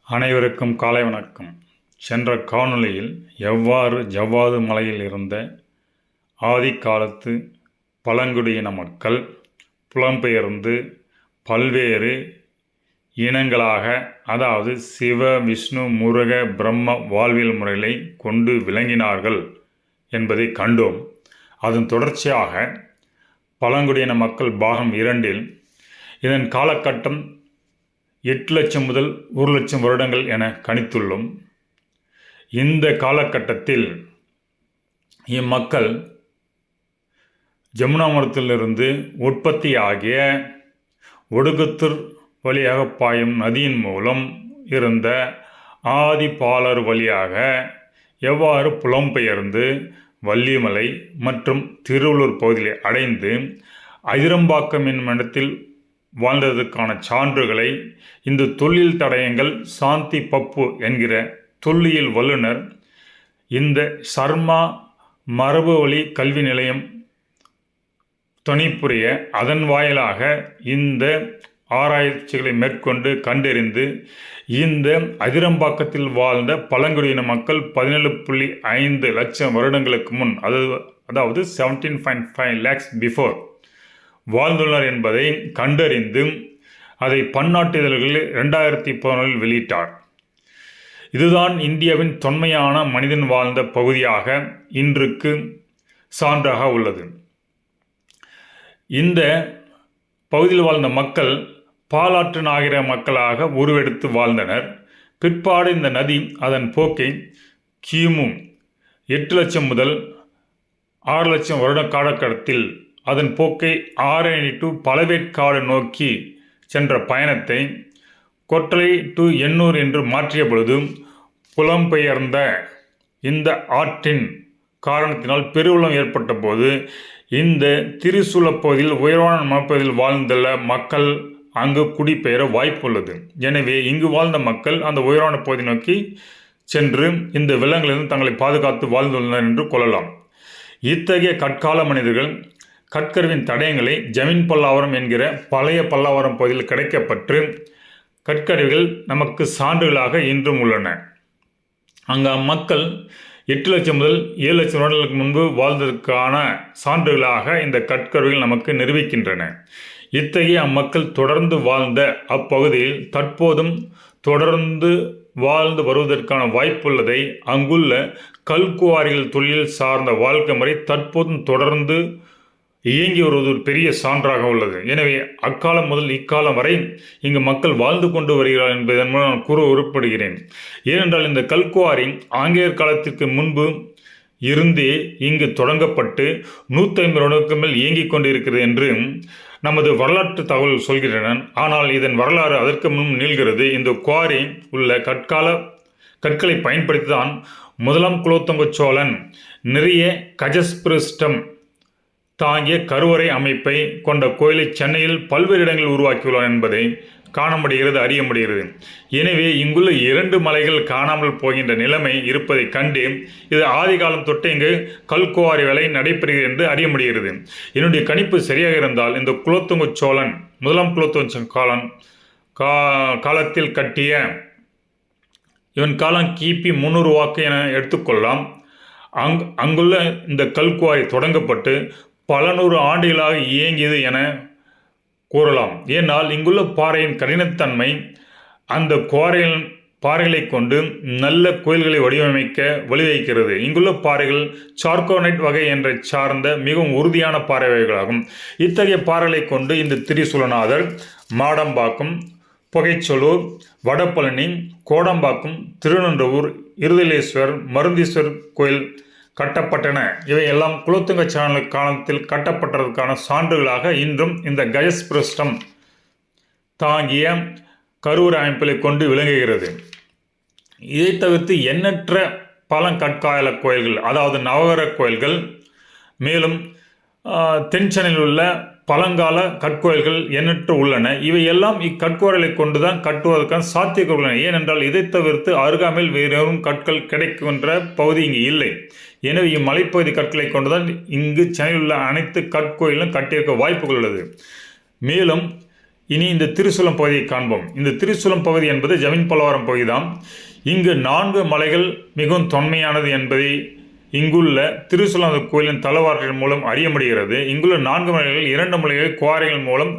அனைவருக்கும் காலை வணக்கம். சென்ற காணொளியில் எவ்வாறு ஜவ்வாது மலையில் இருந்த ஆதிக்காலத்து பழங்குடியின மக்கள் புலம்பெயர்ந்து பல்வேறு இனங்களாக, அதாவது சிவ, விஷ்ணு, முருக, பிரம்ம வாழ்வியல் முறைகளை கொண்டு விளங்கினார்கள் என்பதை கண்டோம். அதன் தொடர்ச்சியாக பழங்குடியின மக்கள் பாகம் 2இல் இதன் காலகட்டம் 8 லட்சம் முதல் 1 லட்சம் வருடங்கள் என கணித்துள்ளோம். இந்த காலகட்டத்தில் இம்மக்கள் ஜமுனா மரத்திலிருந்து உற்பத்தி ஆகிய ஒடுகுத்தூர் வழியாக பாயும் நதியின் மூலம் இருந்த ஆதிப்பாலர் வழியாக எவ்வாறு புலம்பெயர்ந்து வள்ளிமலை மற்றும் திருவள்ளூர் பகுதியை அடைந்து அதிரம்பாக்கம் என்னும் இடத்தில் வாழ்ந்ததற்கான சான்றுகளை இந்த தொல்லியல் தடயங்கள் சாந்தி பப்பு என்கிற தொல்லியல் வல்லுனர் இந்த சர்மா மரபு வழி கல்வி நிலையம் துணைப்புரிய அதன் வாயிலாக இந்த ஆராய்ச்சிகளை மேற்கொண்டு கண்டறிந்து இந்த அதிரம்பாக்கத்தில் வாழ்ந்த பழங்குடியின மக்கள் 17.5 லட்சம் வருடங்களுக்கு முன், அதாவது 17.5 lakhs பிஃபோர் வாழ்ந்துள்ளனர் என்பதை கண்டறிந்து அதை பன்னாட்டு இதழ்களில் 2011 வெளியிட்டார். இதுதான் இந்தியாவின் தொன்மையான மனிதன் வாழ்ந்த பகுதியாக இன்றுக்கு சான்றாக உள்ளது. இந்த பகுதியில் வாழ்ந்த மக்கள் பாலாற்று நாகரிக மக்களாக உருவெடுத்து வாழ்ந்தனர். பிற்பாடு இந்த நதி அதன் போக்கை கிமு 8 லட்சம் முதல் 6 லட்சம் வருட காலகட்டத்தில் அதன் போக்கை ஆரணி டு பழவேற்காடு நோக்கி சென்ற பயணத்தை கொட்டலை டு எண்ணூர் என்று மாற்றிய பொழுது புலம்பெயர்ந்த இந்த ஆற்றின் காரணத்தினால் பெருவெள்ளம் ஏற்பட்ட போது இந்த திரிசூல பகுதியில் உயர்வான மலைப்பகுதியில் வாழ்ந்துள்ள மக்கள் அங்கு குடிபெயர வாய்ப்புள்ளது. எனவே இங்கு வாழ்ந்த மக்கள் அந்த உயர்வான பகுதி நோக்கி சென்று இந்த வெள்ளங்களிலிருந்து தங்களை பாதுகாத்து வாழ்ந்துள்ளனர் என்று கொள்ளலாம். இத்தகைய கற்கால மனிதர்கள் கற்கருவின் தடயங்களை ஜமீன் பல்லாவரம் என்கிற பழைய பல்லாவரம் பகுதியில் கிடைக்கப்பட்டு கற்கருவிகள் நமக்கு சான்றுகளாக இன்றும் உள்ளன. அங்கு அம்மக்கள் 8 லட்சம் முதல் 7 லட்சம் வருடங்களுக்கு முன்பு வாழ்ந்ததற்கான சான்றுகளாக இந்த கற்கருவிகள் நமக்கு நிரூபிக்கின்றன. இத்தகைய அம்மக்கள் தொடர்ந்து வாழ்ந்த அப்பகுதியில் தற்போதும் தொடர்ந்து வாழ்ந்து வருவதற்கான வாய்ப்புள்ளதை அங்குள்ள கல்குவாரிகள் தொழில் சார்ந்த வாழ்க்கை முறை தற்போதும் தொடர்ந்து இயங்கி வருவது ஒரு பெரிய சான்றாக உள்ளது. எனவே அக்காலம் முதல் இக்காலம் வரை இங்கு மக்கள் வாழ்ந்து கொண்டு வருகிறார்கள் என்பதன் மூலம் நான் கூற உருப்படுகிறேன். ஏனென்றால் இந்த கல்குவாரி ஆங்கிலேயர் காலத்திற்கு முன்பு இருந்தே இங்கு தொடங்கப்பட்டு 150 வருடங்களுக்கு மேல் இயங்கிக் கொண்டிருக்கிறது என்று நமது வரலாற்று தகவல் சொல்கின்றன. ஆனால் இதன் வரலாறு அதற்கு முன் நீள்கிறது. இந்த குவாரி உள்ள கற்களை பயன்படுத்தி தான் முதலாம் குலோத்துங்க சோழன் நிறைய கஜஸ்பிருஷ்டம் தாங்கிய கருவறை அமைப்பை கொண்ட கோயிலை சென்னையில் பல்வேறு இடங்களில் உருவாக்கியுள்ளார் என்பதை காண முடிகிறது, அறிய முடிகிறது. எனவே இங்குள்ள 2 மலைகள் காணாமல் போகின்ற நிலைமை இருப்பதை கண்டு இது ஆதி காலம் தொட்டு இங்கு கல்குவாரி வேலை நடைபெறுகிறது என்று அறிய முடிகிறது. என்னுடைய கணிப்பு சரியாக இருந்தால் இந்த குலோத்துங்க சோழன் முதலாம் குலோத்துங்க சோழன் காலத்தில் கட்டிய இவன் காலம் கிபி 300 வாக்கு என எடுத்துக்கொள்ளலாம். அங்குள்ள இந்த கல்குவாரி தொடங்கப்பட்டு பல 100 ஆண்டுகளாக இயங்கியது என கூறலாம். ஏனால் இங்குள்ள பாறையின் கடினத்தன்மை அந்த பாறைகளை கொண்டு நல்ல கோயில்களை வடிவமைக்க வழிவகுக்கிறது. இங்குள்ள பாறைகள் சார்கோனைட் வகை என்ற சார்ந்த மிகவும் உறுதியான பாறை வகைகளாகும். இத்தகைய பாறைகளை கொண்டு இந்த திரிசூலநாதர், மாடம்பாக்கம், புகைச்சொலூர், வடபழனி, கோடம்பாக்கம், திருநன்றவூர், இருதலேஸ்வர், மருந்தீஸ்வர் கோயில் கட்டப்பட்டன. இவை எல்லாம் குலோத்துங்க சோழன் காலத்தில் கட்டப்பட்டதற்கான சான்றுகளாக இன்றும் இந்த கஜஸ்பிருஷ்டம் தாங்கிய கருவறை அமைப்புகளை கொண்டு விளங்குகிறது. இதை தவிர்த்து எண்ணற்ற பழங்கற்கால கோயில்கள், அதாவது நவகர கோயில்கள், மேலும் தென்சென்னையில் உள்ள பழங்கால கற்கோயில்கள் எண்ணற்ற உள்ளன. இவை எல்லாம் இக்கற்கோயிலை கொண்டுதான் கட்டுவதற்கான சாத்தியங்கள் உள்ளன. ஏனென்றால் இதை தவிர்த்து அருகாமையில் வேறும் கற்கள் கிடைக்கின்ற பகுதி இங்கு இல்லை. எனவே இம்மலைப்பகுதி கற்களை கொண்டுதான் இங்கு சென்னையில் உள்ள அனைத்து கற்கோயிலும் கட்டியிருக்க வாய்ப்புகள் உள்ளது. மேலும் இனி இந்த திரிசூலம் பகுதியை காண்போம். இந்த திரிசூலம் பகுதி என்பது ஜமீன் பல்லவரம் பகுதிதான். இங்கு 4 மலைகள் மிகவும் தொன்மையானது என்பதை இங்குள்ள திரிசூலநாதர் கோயிலின் தலவாரத்தின் மூலம் அறிய முடிகிறது. இங்குள்ள 4 மலைகள் 2 மலைகள் குவாரிகள் மூலம்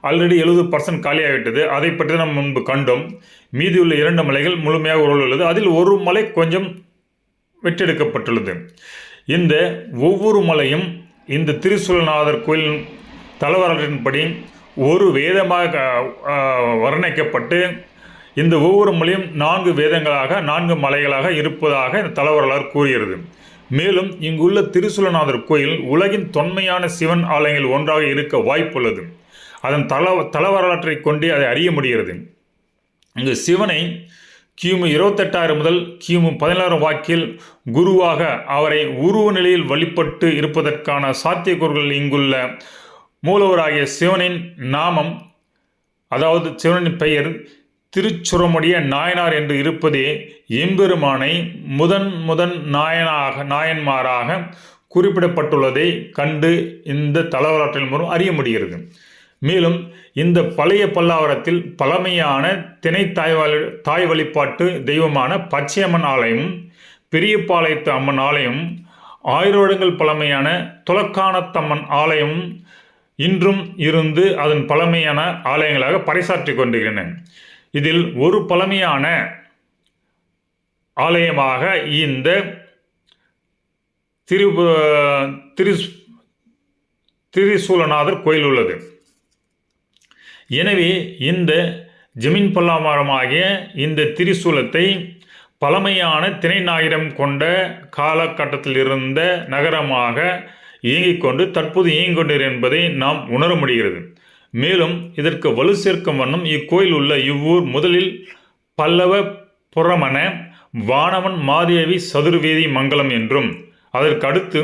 ஆல்ரெடி 70% காலியாகிவிட்டது. அதை பற்றி நாம் முன்பு கண்டோம். மீதியுள்ள 2 மலைகள் முழுமையாக உருளுள்ளது. அதில் ஒரு மலை கொஞ்சம் வெற்றெடுக்கப்பட்டுள்ளது. இந்த ஒவ்வொரு மலையும் இந்த திரிசூலநாதர் கோயிலின் தலவரலாற்றின்படி ஒரு வேதமாக வர்ணிக்கப்பட்டு இந்த ஒவ்வொரு மலையும் 4 வேதங்களாக 4 மலைகளாக இருப்பதாக இந்த தலவரலாறு கூறுகிறது. மேலும் இங்குள்ள திரிசூலநாதர் கோயில் உலகின் தொன்மையான சிவன் ஆலயங்கள் ஒன்றாக இருக்க வாய்ப்புள்ளது. அதன் தலவரலாற்றை கொண்டே அதை அறிய முடிகிறது. இங்கு சிவனை கிமு 28,000 முதல் கிமு 16 வாக்கில் குருவாக அவரை உருவ நிலையில் வழிபட்டு இருப்பதற்கான சாத்தியக்கூறுகள் இங்குள்ள மூலவராகிய சிவனின் நாமம், அதாவது சிவனின் பெயர் திருச்சுரமுடைய நாயனார் என்று இருப்பதே எம்பெருமானை முதன் நாயன்மாராக குறிப்பிடப்பட்டுள்ளதை கண்டு இந்த தலவரலாற்றின் மூலம் அறிய முடிகிறது. மேலும் இந்த பழைய பல்லாவரத்தில் பழமையான திணை தாய் வழிபாட்டு தெய்வமான பச்சையம்மன் ஆலயமும் பெரியபாளையத்து அம்மன் ஆலயமும் 1000 வருடங்கள் பழமையான துலக்கானத்தம்மன் ஆலயமும் இன்றும் இருந்து அதன் பழமையான ஆலயங்களாக பறைசாற்றி கொண்டிருக்கின்றன. இதில் ஒரு பழமையான ஆலயமாக இந்த திரிசூலநாதர் கோயில் உள்ளது. எனவே இந்த ஜமீன் பல்லாவரமாகிய இந்த திரிசூலத்தை பழமையான திணை நாகரிகம் கொண்ட காலகட்டத்தில் இருந்த நகரமாக இயங்கிக் கொண்டு தற்போது இயங்கிக் கொண்டிருக்கிறது என்பதை நாம் உணர முடிகிறது. மேலும் இதற்கு வலு சேர்க்கும் வண்ணம் இக்கோயில் உள்ள இவ்வூர் முதலில் பல்லவ புறமன வானவன் மாதேவி சதுர்வேதி மங்கலம் என்றும், அதற்கு அடுத்து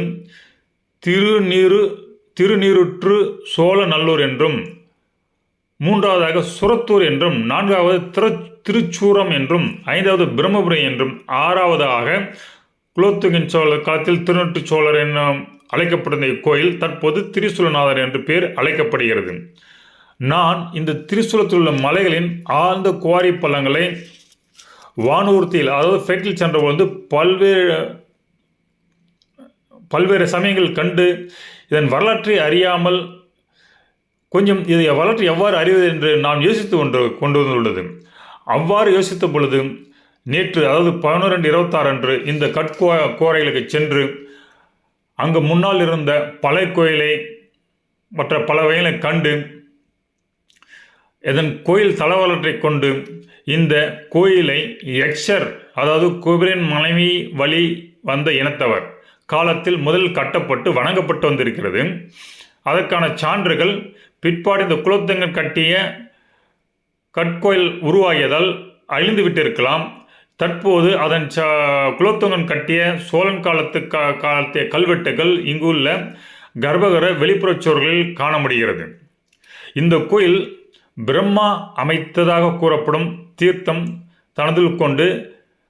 திருநீருற்று சோழநல்லூர் என்றும், 3வதாக சுரத்தூர் என்றும், 4வது திருச்சூரம் என்றும், 5வது பிரம்மபுரம் என்றும், 6வதாக குலோத்துங்கன் சோழர் காலத்தில் திருநூற்று சோழர் என்னும் அழைக்கப்பட்ட இக்கோயில் தற்போது திரிசூலநாதர் என்று பெயர் அழைக்கப்படுகிறது. நான் இந்த திரிசூலத்தில் உள்ள மலைகளின் ஆழ்ந்த குவாரி பள்ளங்களை வானூர்த்தியில், அதாவது ஃபேட்டில் சென்றபோது பல்வேறு சமயங்கள் கண்டு இதன் வரலாற்றை அறியாமல் கொஞ்சம் இது வரலாற்றை எவ்வாறு அறிவது என்று நாம் யோசித்து கொண்டு வந்துள்ளது. அவ்வாறு யோசித்த பொழுது நேற்று, அதாவது 11/26 அன்று இந்த கட்கோரைகளுக்கு சென்று அங்கு முன்னால் இருந்த பழைய கோயிலை மற்ற பல வகைகளை கண்டு இதன் கோயில் தலவரலாற்றை கொண்டு இந்த கோயிலை யக்ஷர், அதாவது குபேரன் மனைவி வழி வந்த இனத்தவர் காலத்தில் முதல் கட்டப்பட்டு வணங்கப்பட்டு வந்திருக்கிறது. அதற்கான சான்றுகள் பிற்பாடு இந்த குலோத்துங்கன் கட்டிய கற்கோயில் உருவாகியதால் அழிந்து விட்டிருக்கலாம். தற்போது அதன் குலோத்துங்கன் கட்டிய சோழன் காலத்திய கல்வெட்டுகள் இங்குள்ள கர்ப்பகர வெளிப்புறச்சோர்களில் காண முடிகிறது. இந்த கோயில் பிரம்மா அமைத்ததாக கூறப்படும் தீர்த்தம் தனதில் கொண்டு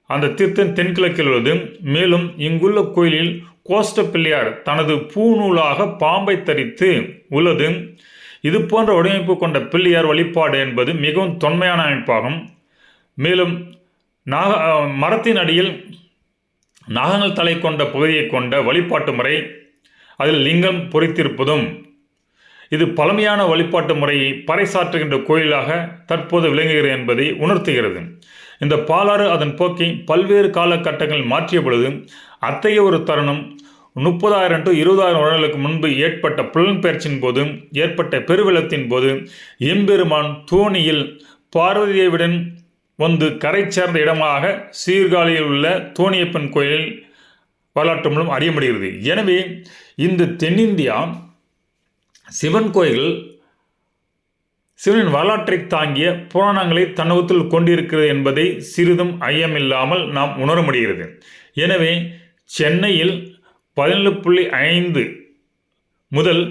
அந்த தீர்த்தம் தென்கிழக்கில் உள்ளது. மேலும் இங்குள்ள கோயிலில் கோஷ்ட பிள்ளையார் தனது பூநூலாக பாம்பை தரித்து உள்ளது. இது போன்ற வடிவமைப்பு கொண்ட பிள்ளையார் வழிபாடு என்பது மிகவும் தொன்மையான அமைப்பாகும். மேலும் மரத்தின் அடியில் நாகங்கள் தலை கொண்ட பகுதியை கொண்ட வழிபாட்டு முறை, அதில் லிங்கம் பொறித்திருப்பதும் இது பழமையான வழிபாட்டு முறையை பறைசாற்றுகின்ற கோயிலாக தற்போது விளங்குகிறது என்பதை உணர்த்துகிறது. இந்த பாலாறு அதன் போக்கை பல்வேறு காலகட்டங்களில் மாற்றிய பொழுது அத்தகைய ஒரு தருணம் 30,000 to 20,000 வருடங்களுக்கு முன்பு ஏற்பட்ட புலன்பெயர்ச்சியின் போது ஏற்பட்ட பெருவெள்ளத்தின் போது எம்பெருமான் தோணியில் பார்வதியுடன் வந்து கரை சேர்ந்த இடமாக சீர்காழியில் உள்ள தோணியப்பன் கோயில் வரலாற்று மூலம் அறிய முடிகிறது. எனவே இந்த தென்னிந்தியா சிவன் கோயில்கள் சிவனின் வரலாற்றை தாங்கிய புராணங்களை தன்னகத்தில் கொண்டிருக்கிறது என்பதை சிறிதும் ஐயமில்லாமல் நாம் உணர முடிகிறது. எனவே சென்னையில் 17.5 முதல்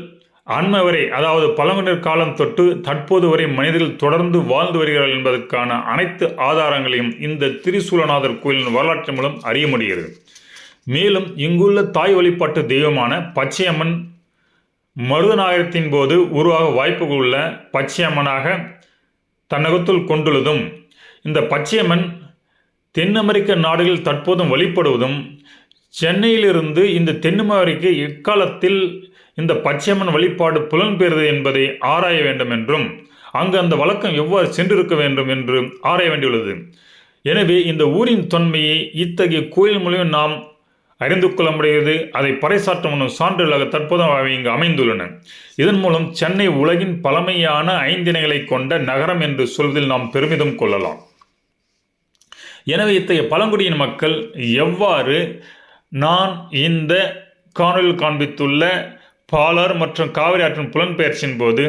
அண்மை வரை, அதாவது பழங்குடியினர் காலம் தொட்டு தற்போது வரை மனிதர்கள் தொடர்ந்து வாழ்ந்து வருகிறார்கள் என்பதற்கான அனைத்து ஆதாரங்களையும் இந்த திரிசூலநாதர் கோயிலின் வரலாற்றின் மூலம் அறிய முடிகிறது. மேலும் இங்குள்ள தாய் வழிபாட்டு தெய்வமான பச்சையம்மன் மருதநாகரத்தின் போது உருவாக வாய்ப்புகள் உள்ள பச்சையம்மனாக தன்னகத்துள் கொண்டுள்ளதும், இந்த பச்சையம்மன் தென் அமெரிக்க நாடுகளில் தற்போதும் வழிபடுவதும், சென்னையிலிருந்து இந்த தென் அமெரிக்க எக்காலத்தில் இந்த பச்சையம்மன் வழிபாடு புலன்பெறுது என்பதை ஆராய வேண்டும் என்றும், அங்கு அந்த வழக்கம் எவ்வாறு சென்றிருக்க வேண்டும் என்று ஆராய வேண்டியுள்ளது. எனவே இந்த ஊரின் தொன்மையை இத்தகைய கோயில் மூலம் நாம் அறிந்து கொள்ள முடியாது. அதை பறைசாற்றும் சான்றுகளாக தற்போது அவை இங்கு அமைந்துள்ளன. இதன் மூலம் சென்னை உலகின் பழமையான ஐந்திணைகளை கொண்ட நகரம் என்று சொல்வதில் நாம் பெருமிதம் கொள்ளலாம். எனவே இத்தகைய பழங்குடியின மக்கள் எவ்வாறு நான் இந்த காணொலியில் காண்பித்துள்ள பாலாறு மற்றும் காவிரி ஆற்றின் புலன்பெயர்ச்சியின் போது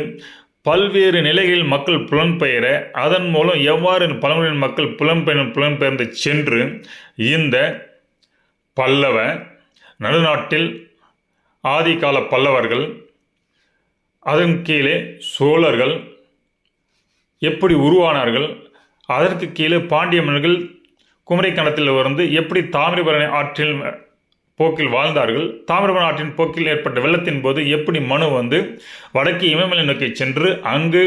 பல்வேறு நிலைகளில் மக்கள் புலன்பெயர, அதன் மூலம் எவ்வாறு பழங்குடியின மக்கள் புலம்பெயர்ந்து சென்று இந்த பல்லவ நடுநாட்டில் ஆதிகால பல்லவர்கள், அதன் கீழே சோழர்கள் எப்படி உருவானார்கள், அதற்கு கீழே பாண்டிய மன்னர்கள் குமரிக்கண்டத்தில் இருந்து எப்படி தாமிரபரணி ஆற்றில் போக்கில் வாழ்ந்தார்கள், தாமிரபரணி ஆற்றின் போக்கில் ஏற்பட்ட வெள்ளத்தின் போது எப்படி மனு வடக்கு இமயமலை நோக்கி சென்று அங்கு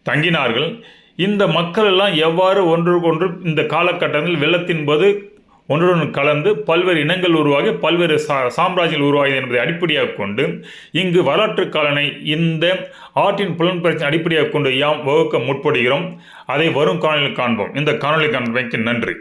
தங்கினார்கள். இந்த மக்கள் எல்லாம் எவ்வாறு ஒன்றுக்கொன்று இந்த காலகட்டத்தில் வெள்ளத்தின் போது ஒன்றுடன் கலந்து பல்வேறு இனங்கள் உருவாகி பல்வேறு சாம்ராஜ்யங்கள் உருவாகியது என்பதை அடிப்படையாக கொண்டு இங்கு வரலாற்று காலனை இந்த ஆற்றின் புலன்பெயர்ச்சி அடிப்படையாக கொண்டு யாம் வகுக்க முற்படுகிறோம். அதை வரும் காணொலியில் காண்போம். இந்த காணொலி காண்பதற்கு நன்றி.